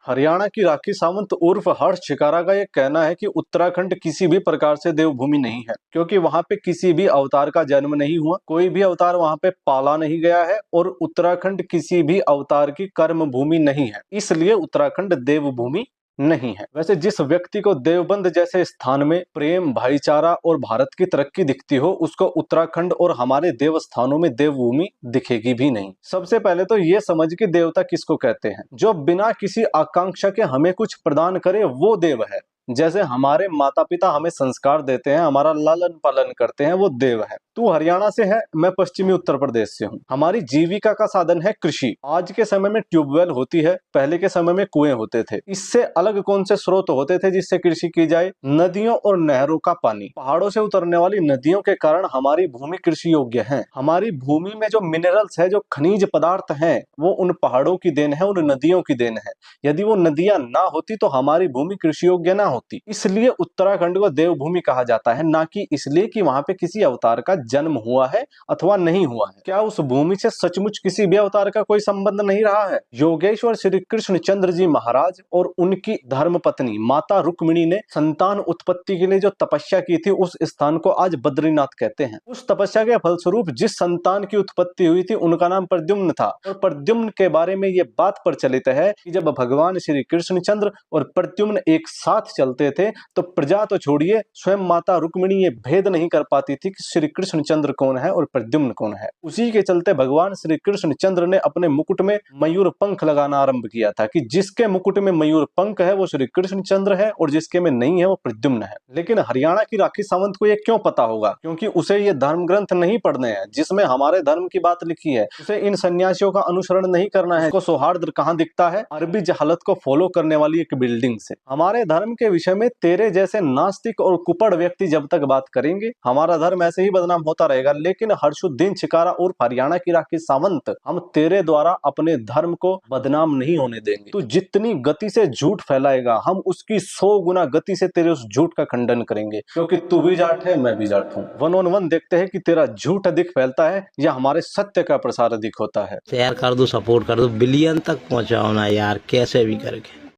हरियाणा की राखी सावंत उर्फ हर्ष शिकारा का ये कहना है कि उत्तराखंड किसी भी प्रकार से देवभूमि नहीं है, क्योंकि वहां पे किसी भी अवतार का जन्म नहीं हुआ, कोई भी अवतार वहां पे पाला नहीं गया है और उत्तराखंड किसी भी अवतार की कर्म भूमि नहीं है, इसलिए उत्तराखंड देवभूमि नहीं है। वैसे जिस व्यक्ति को देवबंद जैसे स्थान में प्रेम, भाईचारा और भारत की तरक्की दिखती हो, उसको उत्तराखंड और हमारे देवस्थानों में देवभूमि दिखेगी भी नहीं। सबसे पहले तो ये समझ कि देवता किसको कहते हैं। जो बिना किसी आकांक्षा के हमें कुछ प्रदान करे वो देव है। जैसे हमारे माता पिता हमें संस्कार देते हैं, हमारा लालन पालन करते हैं, वो देव है। तू हरियाणा से है, मैं पश्चिमी उत्तर प्रदेश से हूँ। हमारी जीविका का साधन है कृषि। आज के समय में ट्यूबवेल होती है, पहले के समय में कुएं होते थे। इससे अलग कौन से स्रोत होते थे जिससे कृषि की जाए? नदियों और नहरों का पानी। पहाड़ों से उतरने वाली नदियों के कारण हमारी भूमि कृषि योग्य है। हमारी भूमि में जो मिनरल्स है, जो खनिज पदार्थ हैं, वो उन पहाड़ों की देन है, उन नदियों की देन है। यदि वो नदियां ना होती तो हमारी भूमि कृषि योग्य ना होती। इसलिए उत्तराखंड को देवभूमि कहा जाता है, ना कि इसलिए कि वहां पे किसी अवतार का जन्म हुआ है अथवा नहीं हुआ है। क्या उस भूमि से सचमुच किसी भी अवतार का कोई संबंध नहीं रहा है? योगेश्वर श्री कृष्ण चंद्र जी महाराज और उनकी धर्मपत्नी माता रुक्मिणी ने संतान उत्पत्ति के लिए जो तपस्या की थी, उस स्थान को आज बद्रीनाथ कहते हैं। उस तपस्या के फलस्वरूप जिस संतान की उत्पत्ति हुई थी, उनका नाम प्रद्युम्न था। और प्रद्युम्न के बारे में ये बात प्रचलित है कि जब भगवान श्री कृष्णचंद्र और प्रद्युम्न एक साथ चलते थे तो प्रजा तो छोड़िए, स्वयं माता रुक्मिणी ये भेद नहीं कर पाती थी कि श्री कृष्णचंद्र कौन है और प्रद्युम्न कौन है। उसी के चलते भगवान श्री कृष्णचंद्र ने अपने मुकुट में मयूर पंख लगाना आरंभ किया था कि जिसके मुकुट में मयूर पंख है वो श्री कृष्णचंद्र है और जिसके में नहीं है वो प्रद्युम्न है। लेकिन हरियाणा की राखी सावंत को ये क्यों पता होगा? क्योंकि उसे ये धर्म ग्रंथ नहीं पढ़ने हैं जिसमें हमारे धर्म की बात लिखी है। उसे इन सन्यासियों का अनुसरण नहीं करना है। उसको सौहार्द कहाँ दिखता है? अरबी जहालत को फॉलो करने वाली एक बिल्डिंग से। हमारे धर्म के विषय में तेरे जैसे नास्तिक और कुपड़ व्यक्ति जब तक बात करेंगे, हमारा धर्म ऐसे ही बदनाम होता रहेगा। लेकिन हर्षुद्दीन शिकारा और हरियाणा की राखी सावंत, हम तेरे द्वारा अपने धर्म को बदनाम नहीं होने देंगे। तू जितनी गति से झूठ फैलाएगा, हम उसकी 100 गुना गति से तेरे उस झूठ का खंडन करेंगे, क्योंकि तू भी जाट है, मैं भी जाट हूँ। 1 on 1 देखते हैं कि तेरा झूठ अधिक फैलता है या हमारे सत्य का प्रसार अधिक होता है। शेयर कर दो, सपोर्ट कर दो, बिलियन तक पहुंचाओ ना यार, कैसे भी करके।